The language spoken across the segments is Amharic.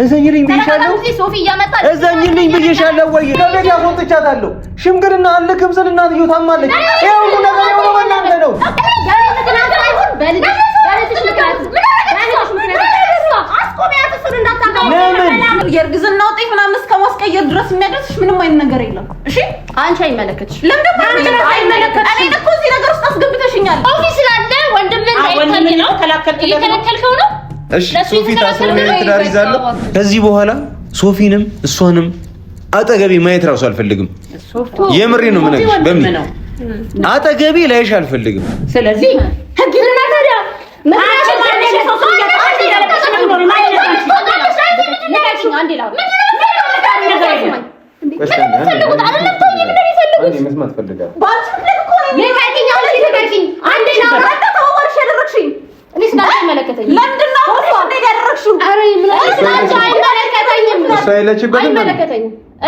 እዘኝልኝ ብዬሻለሁ እዘኝልኝ ብዬሻለሁ ወይ ከቤት ያስወጥቻታለሁ ሽምግልና አልክም ስል እናትየው ታማለች ይሄው ነገር ነው በእናንተ ነው የእርግዝና ውጤት ምናምን እስከማስቀየር ድረስ የሚያደርስሽ ምንም አይነት ነገር የለም እሺ አንቺ አይመለከትሽ ለምን አይመለከትሽ እኔ እኮ እዚህ ነገር ውስጥ አስገብተሽኛል ኦፊስ ስላለ ወንድምን ታይተኝ ነው ተላከልከው ነው እሺ ሶፊ ታስረው ነው ትዳር ይዛሉ ከዚህ በኋላ ሶፊንም እሷንም አጠገቤ ማየት ራሱ አልፈልግም የምሬ ነው ምንነግርሽ በምን አጠገቤ ላይሽ አልፈልግም ስለዚህ ህግና ታዲያ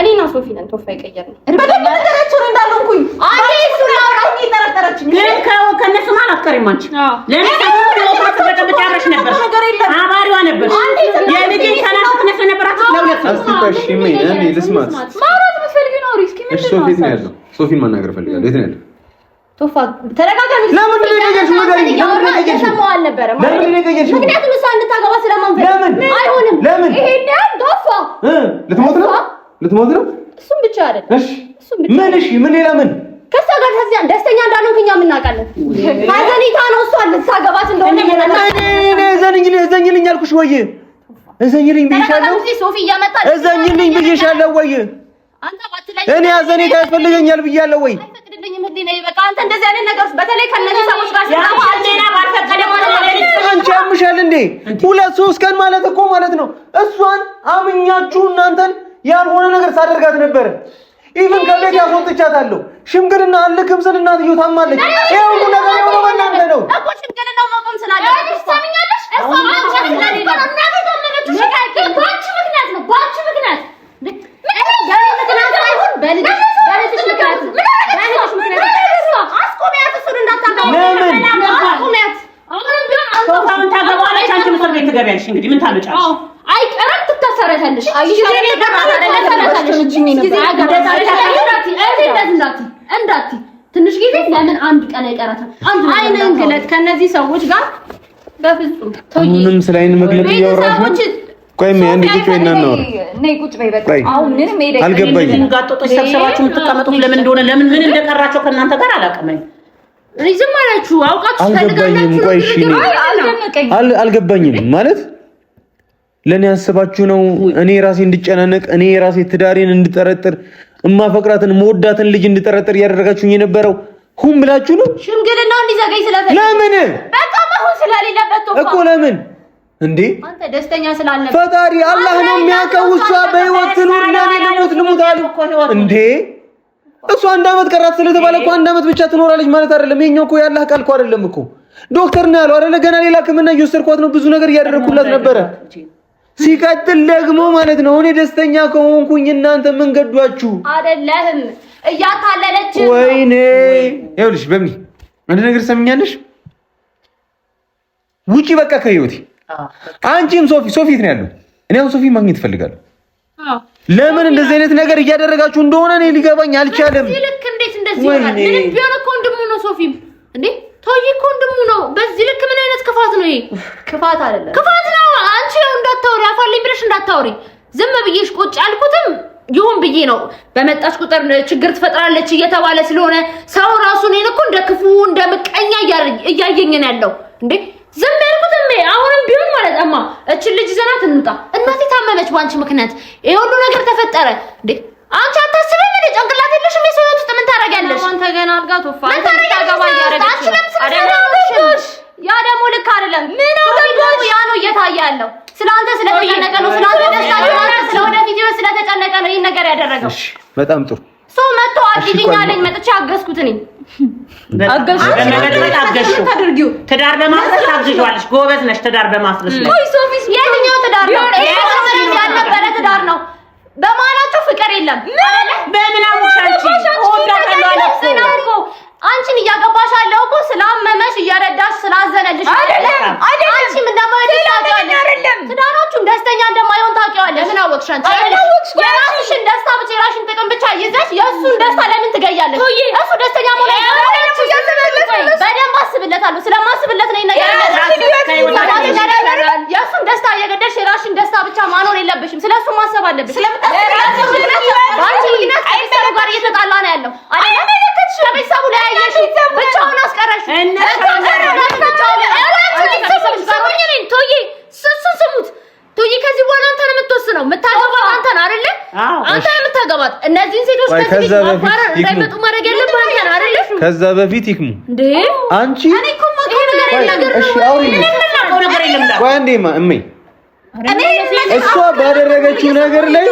እኔ ነው ሶፊ ነን ቶፋ ይቀየርኝ በደንብ ተረቸው እንዳልኩኝ አንዴ እሱ ላውራኝ ተረተረችኝ ለምካው ከነሱ ማለት ከሪማንች ለምካው ወጣት በተበጫረሽ ነበር አባሪዋ ነበር የልጅ ሰላም ከነሱ ነበራት ለሁለት አስተሽ ምን እኔ ልስማት ማለት መስፈልግ ነው ሪስክ ምን ሶፊ ነው ያለው ሶፊን ማናገር ፈልጋለሁ የት ነው ያለው ቶፋ ተረጋጋሚ ለምን እንደገኘሽ ነገር ሰማው አልነበረም ለምን እንደገኘሽ ምክንያቱም እሷ እንድታገባ ስለማንፈልግ አይሆንም ይሄን ቶፋ ልትሞት ነው እሱም ብቻ አይደለም እሺ ምን እሺ ምን ሌላ ምን ከሷ ጋር ደስተኛ እንዳልሆንኩኝ እናውቃለን ማዘኒታ ነው እሷ ልታገባት እንደሆነ እዘኝልኝ አልኩሽ ወይ እዘኝልኝ ብዬሻለሁ ሶፊ እያመጣ እዘኝልኝ ብዬሻለሁ ወይ አንተ ባትለኝ እኔ አዘኔታ ያስፈልገኛል ብያለሁ ወይ አይፈቅድልኝም ህሊና በቃ አንተ እንደዚህ አይነት ነገር በተለይ ከነዚህ ሰዎች ጋር ስለሆነ አልዴና ባልፈቀደ ማለት አንቺ አምሻል እንዴ 2-3 ቀን ማለት እኮ ማለት ነው እሷን አምኛችሁ እናንተን ያልሆነ ነገር ሳደርጋት ነበር ኢቭን ከቤት ያስወጥቻታለሁ ሽምግልና አልክም ስል እናትየው ታማለች ይሄው ነገር ነው በእናንተ ነው እኮ ሽምግልናው መቆም ስላለ ታምኛለሽ እሷ አንቺ ስለሌላ እናቴ ታመነች ሽካይ ባንቺ ምክንያት ነው ባንቺ ምክንያት ያኔ ምክንያት አይሆን በልጅሽ ምክንያት አስቆሚያት እሱን እንዳታገባ አስቆሚያት አሁንም ቢሆን አሁን ታገባለች አንቺ ምሰል ቤት ትገቢያለሽ እንግዲህ ምን ታመጫለሽ አይቀርም ትታሰረታለሽ እንዳት ትንሽ ጊዜ ለምን አንድ ቀን አይቀራታም አንድ አይነን ግለት ከነዚህ ሰዎች ጋር በፍጹም ምንም ስላይን መግለጥ ያወራሽ ቆይ ምን አንድ ቁጭ በይና ነው ነይ ቁጭ በይ በቃ አሁን ምንም ሄደ አልገባኝም ጋጦጦች ተሰባችሁ የምትቀመጡት ለምን እንደሆነ ለምን እንደቀራቸው ከእናንተ ጋር አላቀመኝ ሪዝም አላችሁ አውቃችሁ አልገባኝም ቆይ እሺ አልገባኝም ማለት ለኔ ያስባችሁ ነው እኔ ራሴ እንድጨናነቅ እኔ ራሴ ትዳሬን እንድጠረጥር እማፈቅራትን መወዳትን ልጅ እንድጠረጥር ያደረጋችሁኝ የነበረው ሁን ብላችሁ ነው ሽምግልናው እንዲዘገይ ስለፈለኩ ለምን በቃ ማሁን ስለሌለበት እኮ ለምን እንዴ አንተ ደስተኛ ስላልነበረ ፈጣሪ አላህ ነው የሚያውቀው እሷ በህይወት ትኑር ለምን አሉ እንዴ እሷ አንድ አመት ቀራት ስለተባለ እኮ አንድ አመት ብቻ ትኖራለች ማለት አይደለም የኛው እኮ ያላህ ቃል እኮ አይደለም እኮ ዶክተር ነው ያለው አይደለ ገና ሌላ ህክምና እየወሰድኳት ነው ብዙ ነገር እያደረኩላት ነበረ ሲቀጥል ደግሞ ማለት ነው እኔ ደስተኛ ከሆንኩኝ እናንተ ምን ገዷችሁ አይደለም እያታለለች ወይኔ ይኸውልሽ በምን አንድ ነገር ሰምኛለሽ ውጪ በቃ ከህይወቴ አንቺም ሶፊት ነው ያለው እኔ አሁን ሶፊ ማግኘት እፈልጋለሁ ለምን እንደዚህ አይነት ነገር እያደረጋችሁ እንደሆነ እኔ ሊገባኝ አልቻለም ልክ እንዴት እንደዚህ ይሆናል ምን ቢሆን እኮ ወንድሙ ነው ሶፊም እንዴ ቶይ እኮ ወንድሙ ነው በዚህ ልክ ምን አይነት ክፋት ነው ይሄ ክፋት አይደለም ክፋት ነው አንቺ ነው እንዳታወሪ አፋልኝ ብለሽ እንዳታወሪ ዝም ብዬሽ ቁጭ አልኩትም ይሁን ብዬ ነው በመጣች ቁጥር ችግር ትፈጥራለች እየተባለ ስለሆነ ሰው ራሱ እኔን እኮ እንደ ክፉ እንደ ምቀኛ እያየኝ ነው ያለው እንዴ ዝም ያልኩትም አሁንም ቢሆን ማለት አማ እቺ ልጅ ዘናት እንውጣ እናቴ ታመመች ባንቺ ምክንያት ይሄ ሁሉ ነገር ተፈጠረ እንዴ አንቺ አታስበም እንዴ ጭንቅላት የለሽም የሰውት ውስጥ ምን ታረጋለሽ አንተ ገና አልጋ ቶፋ አንተ ታገባ ያረጋች አይደለም ያ ደግሞ ልክ አይደለም ምን አውቀው ያ ነው እየታየ ያለው ስላንተ ስለተጨነቀ ነው ስላንተ ደስታ ስለሆነ ቪዲዮ ስለተጨነቀ ነው ይሄን ነገር ያደረገው እሺ በጣም ጥሩ ሶ መጥቶ አግኝኛ አለኝ መጥቼ አገዝኩት ነኝ አገዝኩት ታድርጊው ትዳር በማፍረስ አግዝዋለሽ ጎበዝ ነሽ ትዳር በማፍረስ ላይ ቆይ ሶፊስ የትኛው ትዳር ነው ያልነበረ ትዳር ነው በማላችሁ ፍቅር የለም በምን አውሻንቺ ወዳታለሁ ስለተረዳሽ ስላዘነልሽ አይደለም አንቺ ምን እንደማይሆን ታውቂያለሽ ትዳራችሁም ደስተኛ እንደማይሆን ታውቂያለሽ ምን አወቅሽ አንቺ የራስሽን ደስታ ብቻ የራስሽን ጥቅም ብቻ ይዘሽ የእሱን ደስታ ለምን ትገያለሽ እሱ ደስተኛ መሆን በደንብ አስብለታለሁ ስለማስብለት ነው ነገር የእሱን ደስታ የገደልሽ የራስሽን ደስታ ብቻ ማኖር የለብሽም ስለሱ ማሰብ አለብሽ ስለምታስብ ጋር እየተጣላ ነው ያለው አይደል ከቤተሰቡ ላይ ያየሽ ብቻውን አስቀረሽ ስሙት ቶዬ ከዚህ በኋላ አንተ ነው የምትወስነው የምታገባት አንተ ነህ አይደል አንተ ነው የምታገባት እነዚህን ሴቶች ከዚህ ማባረር እንዳይመጡ ማድረግ ያለብህ አንተ ነህ አይደል ከዛ በፊት ይክሙ እንዴ አንቺ እኔ እኮ ማቆም ነገር እሺ አውሪኝ ቆይ አንዴማ እሜ እሷ ባደረገችው ነገር ላይ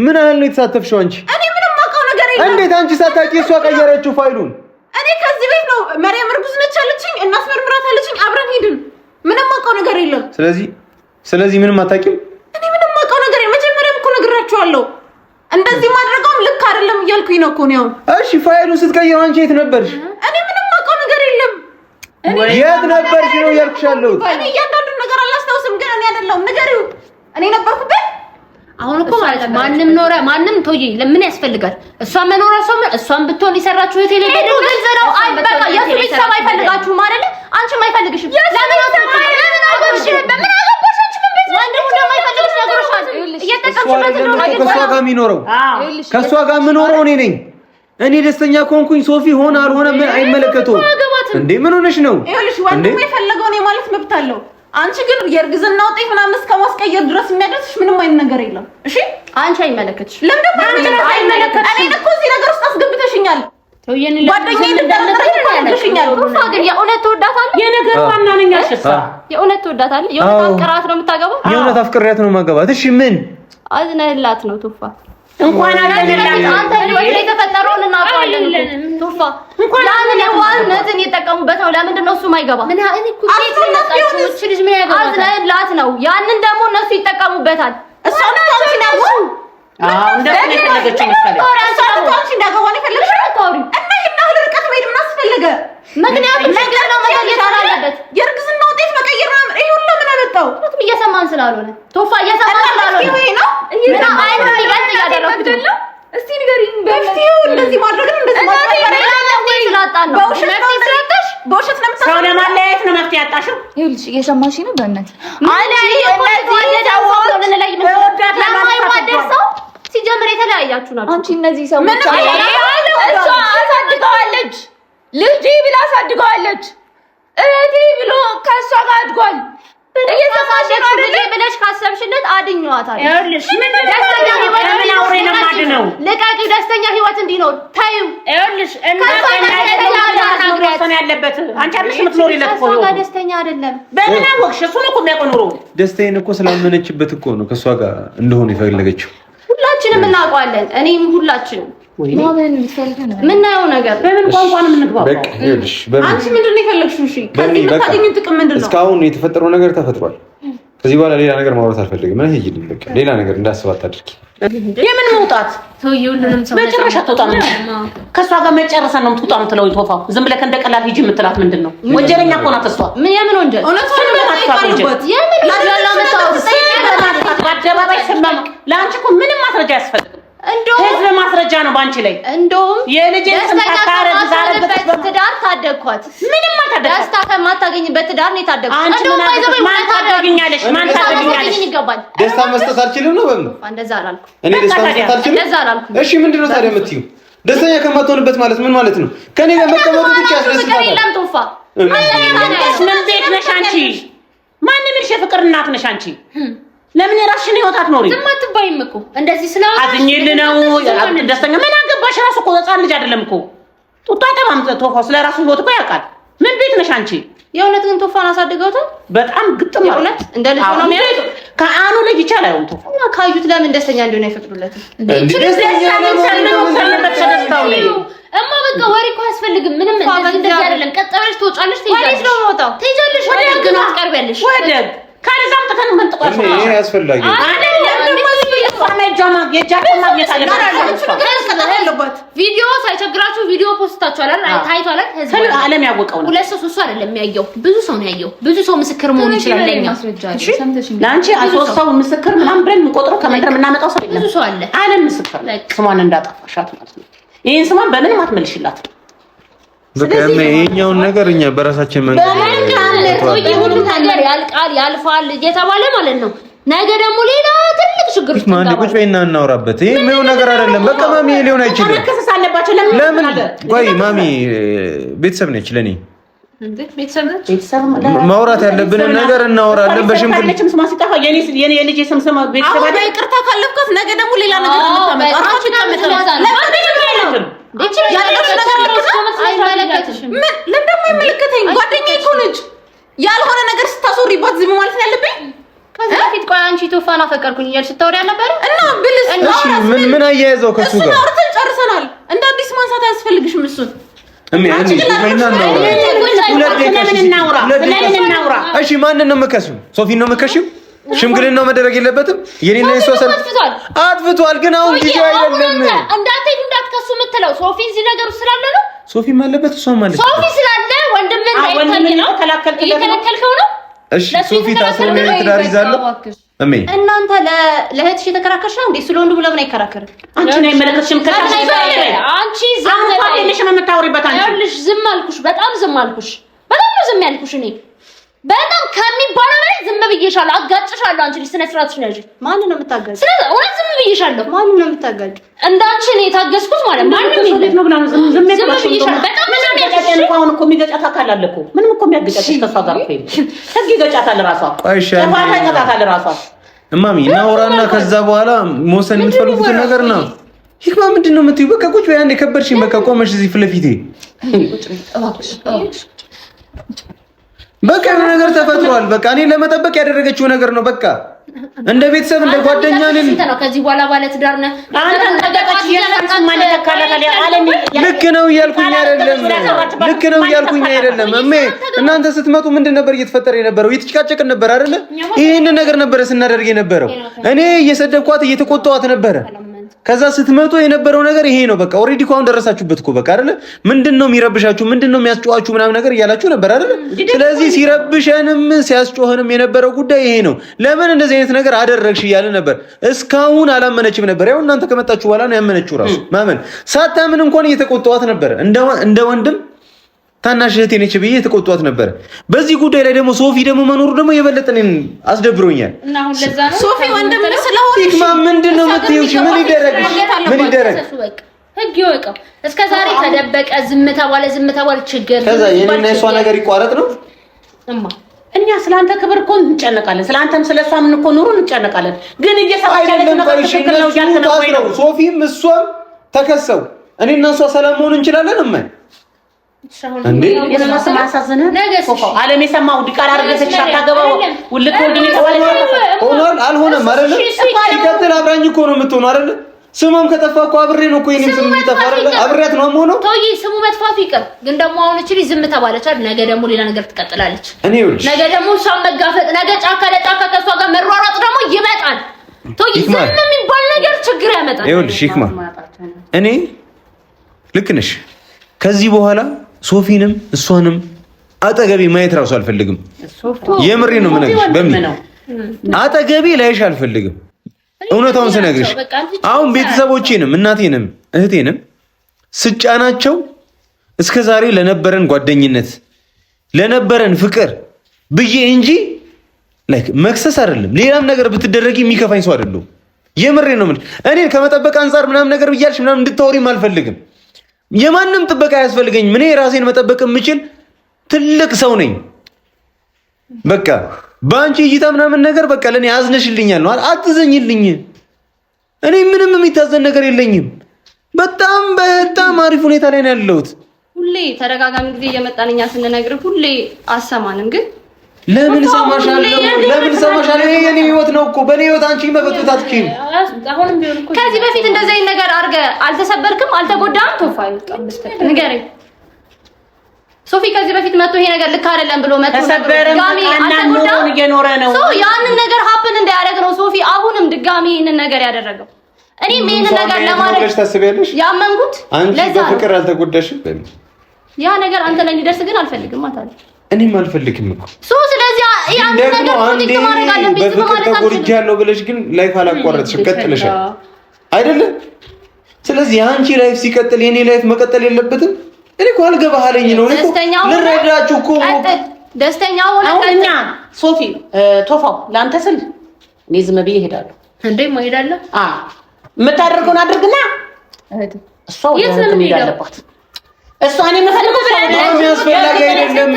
ምን ያህል ነው የተሳተፍሽው አንቺ እኔ ምንም ማቆም ነገር የለም እንዴት አንቺ ሳታውቂ እሷ ቀየረችው ፋይሉን እኔ ከዚህ ቤት ነው ማርያም እርጉዝ ነች አለችኝ እናስመርምራት አለችኝ አብረን ሄድን ምንም ማቆም ነገር የለም ስለዚህ ምንም አታውቂም እኔ ምንም ማቆም ነገር መጀመሪያም እኮ ነግራችኋለሁ እንደዚህ ማድረግም ልክ አይደለም እያልኩኝ ነው እኮ ነው እሺ ፋይሉን ስትቀይሩ አንቺ የት ነበርሽ እኔ ምንም ማቆም ነገር የለም የት ነበርሽ ነው ያልኩሻለሁ እኔ እያንዳንዱ ነገር አላስታውስም ግን እኔ አይደለሁም ንገሪው እኔ ነበርኩበት አሁን እኮ ማለት ማንንም ኖረ ማንንም ቶዬ ለምን ያስፈልጋል እሷ መኖር እሷን ብትሆን ይሰራችሁ እቴ ላይ በደንብ አይ በቃ የሱ ቤተሰብ አይፈልጋችሁም አይደል አንቺም አይፈልግሽም ለምን አገባሽ በምን አገባሽ አንቺ ምን ቤት ወንድሙ ደግሞ አይፈልግሽ ነገሮች አሉ እየተጠቀምሽበት እንደሆነ ከሷ ጋር የሚኖረው ከሷ ጋር የምኖረው እኔ ነኝ እኔ ደስተኛ ኮንኩኝ ሶፊ ሆነ አልሆነ ምን አይመለከተውም እንዴ ምን ሆነሽ ነው ይኸውልሽ ወንድሙ የፈለገው ነው ማለት መብት አለው አንቺ ግን የርግዝና ውጤት ምናምን እስከማስቀየር ድረስ የሚያደርስሽ ምንም አይነት ነገር የለም እሺ አንቺ አይመለከትሽ ለምን አይመለከትሽ እኔ እኮ እዚህ ነገር ውስጥ አስገብተሽኛል ቶዬን ጓደኛዬ እንደተረዳሽኛል ሩፋ ግን የእውነት ትወዳታለህ የነገር ዋና ነኝ አሽሳ የእውነት ትወዳታለህ የእውነት አፍቅራት ነው የምታገባው የእውነት አፍቅራት ነው የማገባት እሺ ምን አዝነህላት ነው ቱፋ እንኳን አደረገላት አንተ ህይወት ላይ ተፈጠረውን እናውቃለን ቱፋ ያንን የዋህነትን የጠቀሙበት ነው ለምንድን ነው እሱ ማይገባ ምን እኔ እኮ ሴት ልመጣችሁ እቺ ልጅ ምን ያገባታል አዝነህላት ነው ያንን ደግሞ እነሱ ይጠቀሙበታል እሷ ነው እንደዚህ የፈለገችው መሰለኝ አንቺ እንዳገባው ነው የፈለግሽው አታውሪ እና ይሄን ርቀት መሄድ ምን አስፈለገ ምክንያቱም ነገር ነው መቀየር አለበት የርግዝና ውጤት መቀየር ነው ይሄ ሁሉ ምን አመጣው ምክንያቱም እየሰማን ስላልሆነ ቶፋ እየሰማን ስላልሆነ ይሄ ነው ምን አይነት ይገጥ ያደረኩት እስቲ ንገሪኝ በፍቲው እንደዚህ ማድረግ እንደዚህ ማድረግ ስላጣን ነው በውሸት ነው ሰው ለማለያየት ነው መፍትሄ ያጣሽው ይኸውልሽ እየሰማሽ ነው በእናትህ ሲጀምር የተለያያችሁ ናችሁ አንቺ እነዚህ ሰዎች እሷ አሳድገዋለች ልጅ ብላ አሳድገዋለች እህቴ ብሎ ከሷ ጋር አድጓል እየሰማሽ ነው ልጅ ብለሽ ካሰብሽለት አድኛዋታል ይኸውልሽ ምን ደስተኛ ህይወት ምን አውሬ ነው ማድነው ለቃቂ ደስተኛ ህይወት እንዲኖር ታዩ ይኸውልሽ እናንተ ያለበት ያለበት አንቺ አርሽ ምትኖሪለት እኮ ነው ደስተኛ አይደለም በምን አወቅሽ እሱ ነው እኮ የሚያቆኑረው ደስተኛን እኮ ስላመነችበት እኮ ነው ከሷ ጋር እንደሆነ የፈለገችው ሁላችንም እናውቀዋለን እኔም ሁላችንም ምን ነው ነገር በምን ቋንቋ ነው የምንግባባው በቃ ይኸውልሽ አንቺ ምንድነው የፈለግሽው እሺ ከዚህ የምታገኙት ጥቅም ምንድነው እስካሁን የተፈጠረው ነገር ተፈጥሯል ከዚህ በኋላ ሌላ ነገር ማውራት አልፈልግም ማለት ይሄ በቃ ሌላ ነገር እንዳስባት አድርጊ የምን መውጣት ቶዬ ሁሉንም ሰው መጨረሻ ተውጣም ከሷ ጋር መጨረሻ ነው ተውጣም ትለው ይቶፋው ዝም ብለህ እንደቀላል ሂጂ የምትላት ምንድነው ወንጀለኛ እኮ ናት እሷ ምን የምን ወንጀል እውነቱን ማጥፋት የምን ወንጀል ለምታው አደባባይ ሰማም ለአንቺ እኮ ምንም ማስረጃ ያስፈልግ እንደው ህዝብ ማስረጃ ነው ባንቺ ላይ እንደው የልጅን ስንታታረ ዛሬበት ትዳር ታደግኳት ምንም ማታደግ ደስታ ከማታገኝበት ትዳር ነው የታደግኳት አንቺ ማን ታደግኛለሽ ማን ታደግኛለሽ ይገባል ደስታ መስጠት አልችልም ነው በምን እንደዛ አላልኩ እኔ ደስታ መስጠት አልችልም እንደዛ አላልኩ እሺ ምንድነው ታዲያ የምትይው ደስተኛ ከማትሆንበት ማለት ምን ማለት ነው ከኔ ጋር መቀመጡ ብቻ ያስደስታታል ለምን ቶፋ ምን ቤት ነሽ አንቺ ማን ምንሽ የፍቅር እናት ነሽ አንቺ ለምን የራስሽን ህይወት አትኖሪ ዝም አትባይም እኮ እንደዚህ ስላው አዝኝል ነው ደስተኛ ምን አገባሽ ራሱ እኮ ህፃን ልጅ አይደለም እኮ ጡጣ ተማም ቶፋ ስለራሱ ህይወት እኮ ያውቃል ምን ቤት ነሽ አንቺ የእውነት ግን ቶፋን አሳድገውታል በጣም ግጥም የእውነት እንደ ልጅ ነው የሚያዩት ከአኑ ልጅ ይቻላል አይሆን ቶፋ እና ካዩት ለምን ደስተኛ እንደሆነ አይፈቅዱለትም ደስተኛ ነው እማ በቃ ወሬ እኮ አያስፈልግም ምንም እንደዚህ አይደለም ቀጠለሽ ትወጫለሽ ትይዛለሽ ወደ ህግ ነው ትቀርቢያለሽ ወደ ካለዛም ተከን መንጥቋሽ ይሄ ያስፈልጋል አይደለም እሷማ አለባት ቪዲዮ ሳይቸግራችሁ ቪዲዮ ፖስታችኋል አይደል? ታይቷል አይደል? ህዝብ ዓለም ያወቀው ነው። ሁለት ሰው አይደለም ያየው፣ ብዙ ሰው ነው ያየው። ብዙ ሰው ምስክር መሆን ይችላል። ለኛ ለአንቺ ሶስት ሰው ምስክር ምናምን ብለን የምንቆጥረው ከመድረክ የምናመጣው ሰው የለም። ብዙ ሰው አለ። ዓለም ምስክር ስሟን እንዳጠፋሻት ማለት ነው። ይሄን ስሟን በምንም አትመልሽላት። በቃ የኛውን ነገር እኛ በራሳችን መንገድ ሁሉ ነገር ያልቃል ያልፋል እየተባለ ማለት ነው። ነገ ደግሞ ሌላ ትልቅ ችግር ውስጥ ማን ቁጭ በይና እናውራበት። ይሄ ምንም ነገር አይደለም። በቃ ማሚ ሊሆን አይችልም። መከሰስ አለባቸው። ለምን ቆይ ማሚ ቤተሰብ ነች ለኔ እንዴ? ቤተሰብ ነች። ማውራት ያለብንን ነገር እናወራለን። በሽምግልና ለችም ስማ ሲጠፋ የኔ የልጅ ስም ስማ ቤተሰብ አሁን ይቅርታ ካለፍከት ነገ ደግሞ ሌላ ነገር እንታመጣ አራችን ታመጣ ጓደኛዬ እኮ ነች። ያልሆነ ነገር ስታስወሪባት ዝም ማለት ነው ያለብኝ። ከዛ ፊት ቆይ አንቺ ቶፋና ፈቀርኩኝ እያልሽ ስታወሪ አልነበረ? እና ብልስ ምን አያይዘው ከሱ ጋር አውርተን ጨርሰናል። እንደ አዲስ ማንሳት አያስፈልግሽም እሱን እሺ ማንን ነው የምከሱ? ሶፊን ነው የምከሽው? ሽምግልናው መደረግ የለበትም። የኔና የሶሰን አጥፍቷል፣ ግን አሁን ጊዜ አይደለም። እንዳትሄድ እንዳትከሱ የምትለው ሶፊን እዚህ ነገር ስላለ ነው። ሶፊም አለበት እሷም አለበት። ሶፊ ስላለ ወንድምን እንዳይተኝ ነው እየተከለከልከው ነው። እሺ ሶፊ ታስሮ ነው ትዳር ይዛለሁ። እናንተ ለእህትሽ የተከራከርሽ ነው እንዴ? ስለ ወንድሙ ለምን አይከራከርም? አንቺ ነው የመለከትሽም ከታሽ አንቺ ዝም ብለሽ የምታወሪበት አንቺ ያልሽ ዝም አልኩሽ። በጣም ዝም አልኩሽ። በጣም ዝም ያልኩሽ እኔ በጣም ከሚባለው ላይ ዝም ብዬሻለሁ። አጋጭሻለሁ። አንቺ ልጅ ስነ ስርዓትሽ ነሽ። ማን ነው የምታጋጭ? ስለዚህ እውነት ዝም ብዬሻለሁ። ማን ነው የምታጋጭ? እንዳንቺ ነው የታገስኩት ማለት ማንም ይሄ ነው ብላው ዝም ብዬሻለሁ። በጣም ምንም ያገጨን እንኳን እኮ የሚገጫት አካል አለ እኮ ምንም እኮ የሚያገጫት ከሷ ጋር እኮ ህግ ይገጫታል ራሷ ተፋታ ይቀጣታል ራሷ። እማሚ እናውራና ከዛ በኋላ መወሰን የምትፈልጉትን ነገር ነው። ሂክማ ምንድነው የምትይው? በቃ ቁጭ በይ። አንዴ ከበርሽኝ። በቃ ቆመሽ እዚህ ፊት ለፊቴ በቃ ነገር ተፈጥሯል። በቃ እኔ ለመጠበቅ ያደረገችው ነገር ነው። በቃ እንደ ቤተሰብ እንደ ጓደኛ ነን። ከዚህ በኋላ ባለ ትዳር ነህ ልክ ነው እያልኩኝ አይደለም። ልክ ነው እያልኩኝ አይደለም። እናንተ ስትመጡ ምንድን ነበር እየተፈጠረ የነበረው? እየተጨቃጨቅን ነበር አይደለ? ይሄንን ነገር ነበር ስናደርግ የነበረው። እኔ እየሰደብኳት እየተቆጣኋት ነበረ። ከዛ ስትመጡ የነበረው ነገር ይሄ ነው። በቃ ኦሬዲ እኮ አሁን ደረሳችሁበት እኮ በቃ አይደለ? ምንድነው የሚረብሻችሁ? ምንድነው የሚያስጨዋችሁ? ምናምን ነገር እያላችሁ ነበር አይደለ? ስለዚህ ሲረብሸንም ሲያስጨዋህንም የነበረው ጉዳይ ይሄ ነው። ለምን እንደዚህ አይነት ነገር አደረግሽ እያለ ነበር። እስካሁን አላመነችም ነበር። ያው እናንተ ከመጣችሁ በኋላ ነው ያመነችው። ራሱ ማመን ሳታምን እንኳን እየተቆጣኋት ነበር። እንደ ወንድም ታናሽ እህቴ ነች ብዬ የተቆጣኋት ነበር። በዚህ ጉዳይ ላይ ደግሞ ሶፊ ደግሞ መኖሩ ደግሞ የበለጠ እኔን አስደብሮኛል። እና አሁን ለዛ ነው ሶፊ ወንድም ስለሆነ ሂክማ ምንድነው የምትይው? ምን ይደረግ ምን ይደረግ? ህግ ይወቀው። እስከ ዛሬ ተደበቀ፣ ዝም ተባለ ችግር። ከዛ የኔና የሷ ነገር ይቋረጥ ነው። እኛ ስላንተ ክብር እኮ እንጨነቃለን። ስላንተም ስለሷ ምን እኮ ኑሩ እንጨነቃለን። ግን እየሰራች ያለችው ነገር ትክክል ነው ያልከ ነው ወይ? ሶፊም እሷም ተከሰው እኔና እሷ ሰላም መሆን እንችላለን። እንዴ የነሱ ማሳዘነ ዓለም የሰማው ዲቃላ አርገተሽ አታገባው ውልቅ ወልድን ሆኗል አልሆነም አይደል? ሲቀጥል አብራኝ እኮ ነው የምትሆነው አይደል? ስሙም ከጠፋ እኮ አብሬ ነው እኮ የኔም ስም የሚጠፋ አይደል? አብሬያት ነው የምሆነው። ተውይ ስሙ መጥፋቱ ይቀር። ግን ደግሞ አሁን እቺ ዝም ተባለች አይደል? ነገ ደግሞ ሌላ ነገር ትቀጥላለች። ነገ ደግሞ እሷን መጋፈጥ፣ ነገ ጫካ ለጫካ ከሷ ጋር መሯሯጥ ደግሞ ይመጣል። ተውይ ዝም የሚባል ነገር ችግር ያመጣል። ይኸውልሽ ሂክማ እኔ ልክ ነሽ። ከዚህ በኋላ ሶፊንም እሷንም አጠገቤ ማየት ራሱ አልፈልግም። የምሬ ነው የምነግርሽ። በምን አጠገቤ ላይሽ አልፈልግም። እውነታውን ስነግርሽ አሁን ቤተሰቦቼንም እናቴንም እህቴንም ስጫናቸው እስከዛሬ ለነበረን ጓደኝነት ለነበረን ፍቅር ብዬ እንጂ ላይክ መክሰስ አይደለም። ሌላም ነገር ብትደረጊ የሚከፋኝ ሰው አይደለም። የምሬ ነው የምልሽ። እኔን ከመጠበቅ አንፃር ምናምን ነገር ብያልሽ ምናምን እንድታወሪም አልፈልግም። የማንም ጥበቃ አያስፈልገኝም። እኔ ራሴን መጠበቅ የምችል ትልቅ ሰው ነኝ። በቃ በአንቺ እይታ ምናምን ነገር በቃ ለኔ አዝነሽልኛል ነው። አትዘኝልኝ። እኔ ምንም የሚታዘን ነገር የለኝም። በጣም አሪፍ ሁኔታ ላይ ነው ያለሁት። ሁሌ ተደጋጋሚ ጊዜ እየመጣን እኛ ስንነግርህ ሁሌ አሰማንም። ግን ለምን ሰማሻለሁ? ለምን ሰማሻለሁ? ይሄ የኔ ህይወት ነው እኮ። በኔ ህይወት አንቺ መፈተት አትችይም። አሁንም ቢሆን እኮ ከዚህ በፊት እንደዚህ አይነት ነገር አድርገህ አልተሰበርክም፣ አልተጎዳህም። ቶፋ ንገረኝ። ሶፊ ከዚህ በፊት መጥቶ ይሄ ነገር ልክ አይደለም ብሎ መጥቶ ድጋሚ አንተን እየኖረ ነው ያንን ነገር ሀፕን እንዳያደርግ ነው ሶፊ አሁንም ድጋሚ ይሄንን ነገር ያደረገው። እኔ ይሄንን ነገር ለማድረግ ያመንኩት አንቺ በፍቅር አልተጎዳሽም። ያ ነገር አንተ ላይ እንዲደርስ ግን አልፈልግም ማለት እኔም አልፈልግም እኮ ስለዚህ ያን ነገር ፕሮቴክት ማድረግ አለብኝ። በፍቅር ተጎድቻለሁ ብለሽ ግን ላይፍ አላቋረጥሽም፣ ቀጥለሻል አይደለም? ስለዚህ አንቺ ላይፍ ሲቀጥል የኔ ላይፍ መቀጠል የለበትም። እኔ እኮ አልገባህ አለኝ ነው እኮ ልረዳችሁ እኮ ደስተኛ ሆነኛ ሶፊ ቶፋው ላንተ ስል እኔ ዝም ብዬ እሄዳለሁ። እንዴ ማይዳለህ? የምታደርገውን አድርግና እሷ ወደ ምን ያለባት እሷ እኔ የምፈልገው የሚያስፈልግ አይደለም።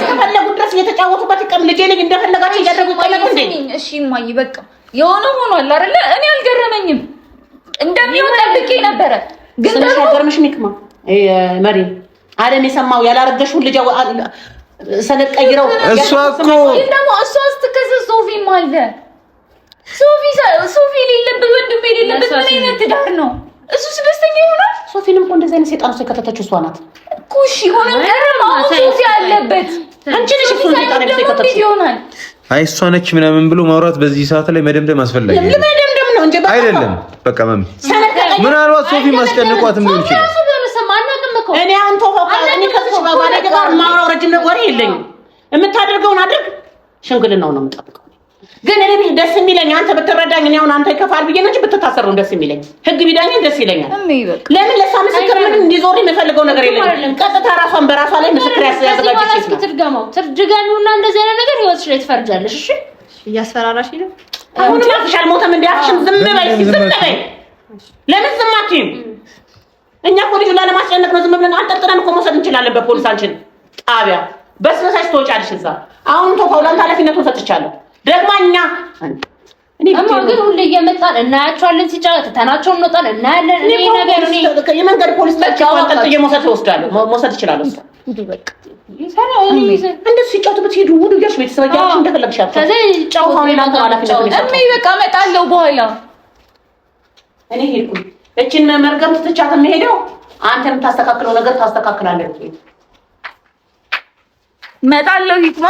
ከፈለጉ ድረስ እየተጫወቱበት ይቀም ልጄ ልጅ እንደፈለጋቸው እያደረጉ ይቀመጡ እንዴ? እሺ እማዬ በቃ የሆነ ሆኗል አይደለ? እኔ አልገረመኝም። እንደሚሆን ጠብቄ ነበረ። ግን ተሻገርምሽ ሚክማ መሪ አለም የሰማው ያላረገሽው ልጅ ሰነድ ቀይረው እሷ እኮ ደግሞ እሷ ስትከሰስ ሶፊም አለ ሶፊ ሌለበት ወንድሜ ሌለበት ምን አይነት ትዳር ነው? እሱስ ደስተኛ ይሆናል? ሶፊንም እኮ እንደዚህ አይነት ሰይጣን ውስጥ የከተተችው እሷ ናት እኮ። እሺ ሆነ ገረማ ሶፊ ያለበት አንቺ ነሽ እሱ ሰይጣን ውስጥ የከተተችው ይሆናል። አይ እሷ ነች ምናምን ብሎ ማውራት በዚህ ሰዓት ላይ መደምደም አስፈላጊ ለመደምደም ነው እንጂ አይደለም። በቃ ማሚ ምናልባት ሶፊ ማስጨንቋትም ሊሆን ይችላል። እኔ አንተ እኔ ከዚህ ባባለ ጋር ማውራው ረጅም ወሬ የለኝም። የምታደርገውን አድርግ፣ ሽምግልናውን ነው የምጠብቀው። ግን እኔ ደስ የሚለኝ አንተ ብትረዳኝ፣ እኔ አሁን አንተ ይከፋል ብዬ ነው እንጂ ብትታሰሩ ደስ የሚለኝ ህግ ቢዳኝ ደስ ይለኛል። ለምን ለሷ ምስክር ምን እንዲዞር የምፈልገው ነገር የለኝም። ቀጥታ ራሷን በራሷ ላይ ምስክር ያዘጋጀች ነው። ትርድጋኙና እንደዚህ አይነት ነገር ህይወትሽ ላይ ትፈርጃለሽ። እሺ እያስፈራራሽ ነው። አሁን ማፍሽ አልሞተም እንዲያፍሽም ዝም በይ፣ ዝም በይ። ለምን ዝም አትይም? እኛ እኮ ልጁን ላለማስጨነቅ ነው ዝም ብለን አንጠርጥረን እኮ መውሰድ እንችላለን በፖሊስ አንቺን ጣቢያ በስበሳሽ ትወጫለሽ እዛ። አሁን ተው ላንተ ኃላፊነቱን ሰጥቻለሁ። ደግማኛ እኔ ግን ሁሌ እየመጣን እናያቸዋለን ሲጫወቱ ተናቸው እንወጣን እናያለን። እኔ ነገር እኔ የመንገድ ፖሊስ ተቀጣጣ የመውሰድ ተወስዳለሁ መውሰድ ይችላል እሱ በቃ ይሰራው እኔ እንደሱ ሲጫወቱ ብትሄዱ ውዱ ያሽ ቤተሰብ ያችሁ እንደፈለግሻችሁ ከዛ ይጫወቱ ላንተ ኃላፊነቱን እኔ በቃ እመጣለሁ በኋላ እኔ ሄድኩኝ። እቺን መርገም ትቻት የምሄደው አንተም ታስተካክለው ነገር ታስተካክላለህ። እመጣለሁ ሂክማ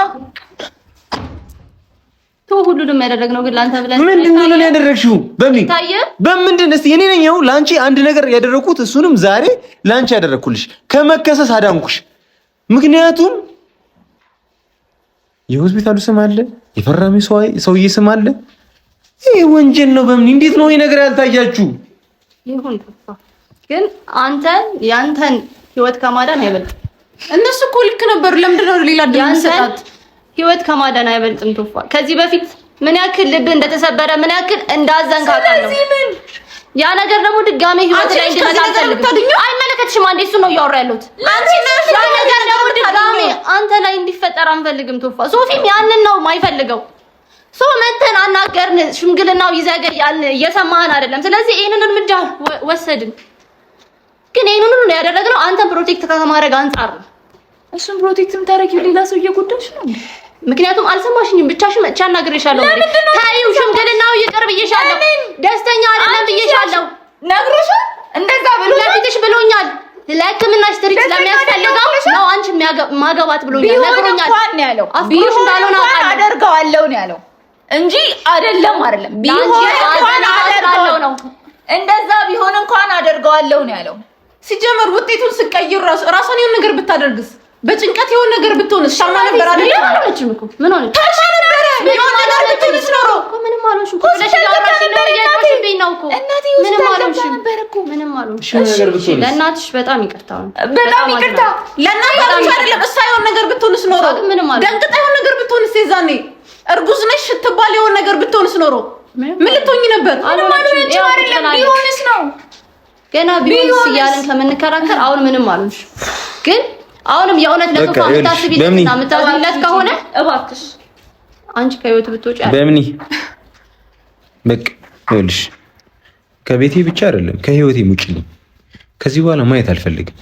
ሁሉንም ያደረግነው ግን ላንተ ብለን ምንድነው ነው ያደረግሽው? በምንድን እስቲ እኔ ነኝ ላንቺ አንድ ነገር ያደረኩት እሱንም ዛሬ ላንቺ ያደረኩልሽ ከመከሰስ አዳንኩሽ። ምክንያቱም የሆስፒታሉ ስም አለ፣ የፈራሚ ሰውዬ ስም አለ። ይሄ ወንጀል ነው። በምን እንዴት ነው ይሄ ነገር ያልታያችሁ? ይሁን ግን አንተን ያንተን ህይወት ከማዳን አይበልጥም። እነሱ እኮ ልክ ነበሩ። ለምንድን ነው ሌላ ድምጽታት ህይወት ከማዳን አይበልጥም። ቶፋ ከዚህ በፊት ምን ያክል ልብ እንደተሰበረ ምን ያክል እንዳዘንክ አውቃለሁ። ያ ነገር ደግሞ ድጋሜ ህይወት ላይ እንዲመጣ አልፈልግም። አይመለከትሽም። አንዴ እሱ ነው እያወራ ያለሁት። አንቺ ነሽ ያ ነገር ደግሞ ድጋሜ አንተ ላይ እንዲፈጠር አንፈልግም። ቶፋ ሶፊም ያንን ነው የማይፈልገው። መተን አናገርን፣ ሽምግልናው ይዘገያል፣ እየሰማህን አይደለም። ስለዚህ ይሄንን እርምጃ ወሰድን። ግን ይሄንን ሁሉ ያደረግነው አንተን ፕሮቴክት ከማድረግ አንጻር ነው። እሱን ፕሮቴክት የምታደርጊው ሌላ ሰው እየጎዳሽ ነው። ምክንያቱም አልሰማሽኝም። ብቻሽን መጥቻ አናግሬሻለሁ። ታዩ ሽምግልናው ይቅር ብዬሻለሁ። ደስተኛ አይደለም ብዬሻለሁ። ነግሮሻል። እንደዛ ብሎ ለፊትሽ ብሎኛል። ለሕክምናሽ ትሪት ስለሚያስፈልገው ነው አንቺ ማገባት ብሎኛል። ነግሮኛል። እንኳን ነው ያለው። አፍሮሽ እንዳልሆነ አደርገዋለሁ ነው ያለው እንጂ አይደለም ቢሆን እንኳን አደርገዋለሁ ነው። እንደዛ ቢሆን እንኳን አደርገዋለሁ ነው ያለው። ሲጀመር ውጤቱን ስቀይር ራሷን የሆነ ነገር ብታደርግስ በጭንቀት የሆነ ነገር ብትሆንስ? ሻማ ነበር አይደል? አለችም እኮ ምን ሆነ? ታማ ነበር የሆነ ነገር ብትሆንስ ኖሮ ምንም አልሆንሽም እኮ ብለሽ ያወራሽ ነው ያልኩሽኝ ነው እኮ ምንም አልሆንሽም እኮ ምንም አልሆንሽም። ለእናትሽ በጣም ይቅርታ በጣም ይቅርታ። ለእናትሽ አይደለም እሷ የሆነ ነገር ብትሆንስ ኖሮ ደንግጣ የሆነ ነገር ብትሆንስ የዛኔ እርጉዝ ነሽ ስትባል የሆነ ነገር ብትሆንስ ኖሮ ምን ልትሆኚ ነበር? ምንም አልሆንሽም አይደለም ቢሆንስ ነው ገና ቢሆንስ እያልን ከምንከራከር አሁን ምንም አልሆንሽም ግን አሁንም የእውነት ለቶፋ የምታስቢለትና የምታዝለት ከሆነ እባክሽ አንቺ ከህይወት ብትወጪ በምኒ በቃ ይኸውልሽ ከቤቴ ብቻ አይደለም ከህይወቴ ውጪልኝ። ከዚህ በኋላ ማየት አልፈልግም።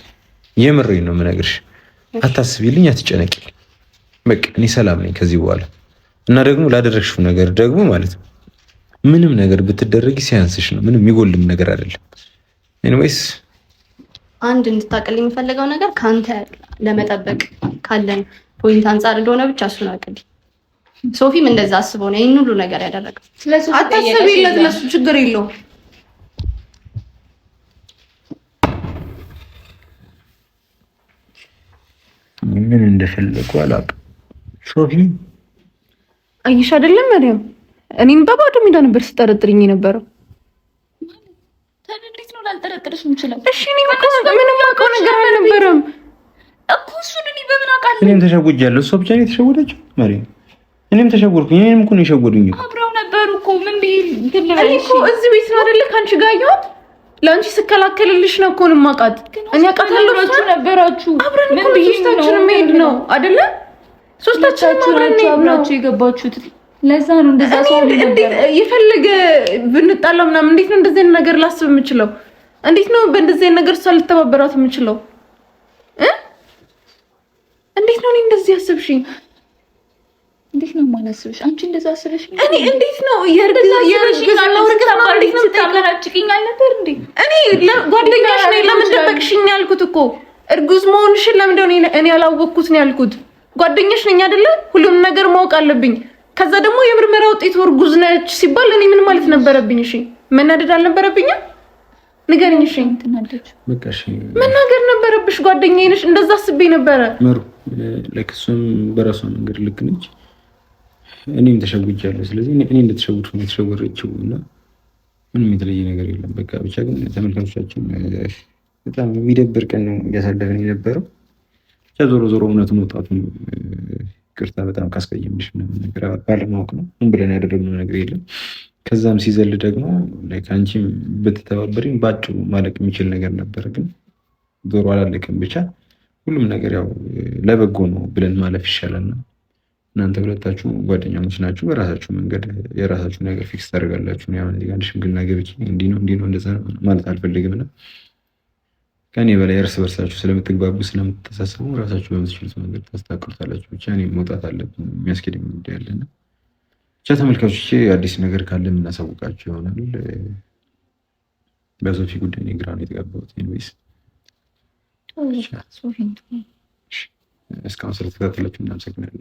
የምሬን ነው የምነግርሽ። አታስቢልኝ፣ አትጨነቂልኝ። በቃ እኔ ሰላም ነኝ ከዚህ በኋላ እና ደግሞ ላደረግሽው ነገር ደግሞ ማለት ነው ምንም ነገር ብትደረጊ ሲያንስሽ ነው። ምንም የሚጎልም ነገር አይደለም። ኤኒዌይስ አንድ እንድታቀል የሚፈልገው ነገር ካንተ ለመጠበቅ ካለን ፖይንት አንፃር እንደሆነ ብቻ እሱን አቅልኝ። ሶፊም እንደዛ አስቦ ነው ይሄን ሁሉ ነገር ያደረገው። አታስቢለት፣ ለሱ ችግር የለውም። ምን እንደፈለኩ አላውቅም። ሶፊ አይሽ አይደለም ማርያም፣ እኔን በባዶ ሜዳ ነበር ስጠረጥርኝ የነበረው። እንዴት ነው ላልጠረጥርሽ የምችለው? እሺ እኔ ምንም አውቀው ነገር አልነበረም እኮ እሱን እኔ በምን አውቃለሁ? እኔም ተሸውጃለሁ። እሷ ብቻ ነው የተሸወደችው ማርያም። እኔም ተሸወድኩኝ። እኔም እኮ ነው የሸወዱኝ። አብረው ነበሩ እኮ ምን ቢል እኔ እኮ እዚህ ቤት ነው አይደለ ካንቺ ጋር ያየሁት። ለአንቺ ስከላከልልሽ ነው እኮ ነው የማውቃት። እኔ አውቃታለሁ። ነበራችሁ አብረን እኮ ሶስታችንም መሄድ ነው አይደለ? ሶስታችንም አብራችሁ የገባችሁት። ለዛ ነው እንደዛ ሰው እንዴት የፈለገ ብንጣላ ምናምን እንዴት ነው እንደዚህ አይነት ነገር ላስብ የምችለው? እንዴት ነው በእንደዚህ አይነት ነገር እሷ ልተባበራት የምችለው? እንዴት ነው እኔ እንደዚህ ያስብሽኝ? እንዴት ነው ማናስብሽ? አንቺ እንደዛ አስበሽ እኔ እንዴት ነው እኔ ጓደኛሽ ነኝ። ለምን ደበቅሽኝ ያልኩት እኮ እርጉዝ መሆንሽን ለምንድን ነው እኔ ያላወቅኩት ነው ያልኩት። ጓደኛሽ ነኝ አይደለ? ሁሉም ነገር ማወቅ አለብኝ። ከዛ ደግሞ የምርመራ ውጤት እርጉዝ ነች ሲባል እኔ ምን ማለት ነበረብኝ? እሺ መናደድ አልነበረብኝም? ንገሪኝ። እሺ መናገር ነበረብሽ። ጓደኛዬ ነሽ። እንደዛ አስቤ ነበረ። ምሩ ለክሱም በራሷ መንገድ ልክ ነች። እኔም ተሸውጃለሁ። ስለዚህ እኔ እንደተሸወድኩ ነው የተሸወረችው እና ምንም የተለየ ነገር የለም። በቃ ብቻ ግን ተመልካቾቻችን በጣም የሚደብር ቀን ነው እያሳለፍን የነበረው። ብቻ ዞሮ ዞሮ እውነቱ መውጣቱን ይቅርታ በጣም ካስቀየምሽ ምናምን ነገር ባለማወቅ ነው። ምን ብለን ያደረግነው ነገር የለም። ከዛም ሲዘል ደግሞ ከአንቺም ብትተባበሪኝ ባጭሩ ማለቅ የሚችል ነገር ነበር፣ ግን ዞሮ አላለቅም። ብቻ ሁሉም ነገር ያው ለበጎ ነው ብለን ማለፍ ይሻላልና እናንተ ሁለታችሁ ጓደኛሞች ናችሁ። በራሳችሁ መንገድ የራሳችሁ ነገር ፊክስ ታደርጋላችሁ። ያው እዚህ ጋር ሽምግልና ገብቼ እንዲህ ነው እንደዛ ማለት አልፈልግም እና ከኔ በላይ እርስ በርሳችሁ ስለምትግባቡ ስለምትተሳሰቡ ራሳችሁ በምትችሉት መንገድ ታስተካክሉታላችሁ። ብቻ እኔ መውጣት አለብኝ፣ የሚያስኬደኝ ጉዳይ አለና ብቻ ተመልካቾቼ አዲስ ነገር ካለ የምናሳውቃችሁ ይሆናል። በሶፊ ጉዳይ እኔ ግራ ነው የተጋባሁት። ኤኒዌይስ እስካሁን ስለተከታተላችሁ እናመሰግናለን።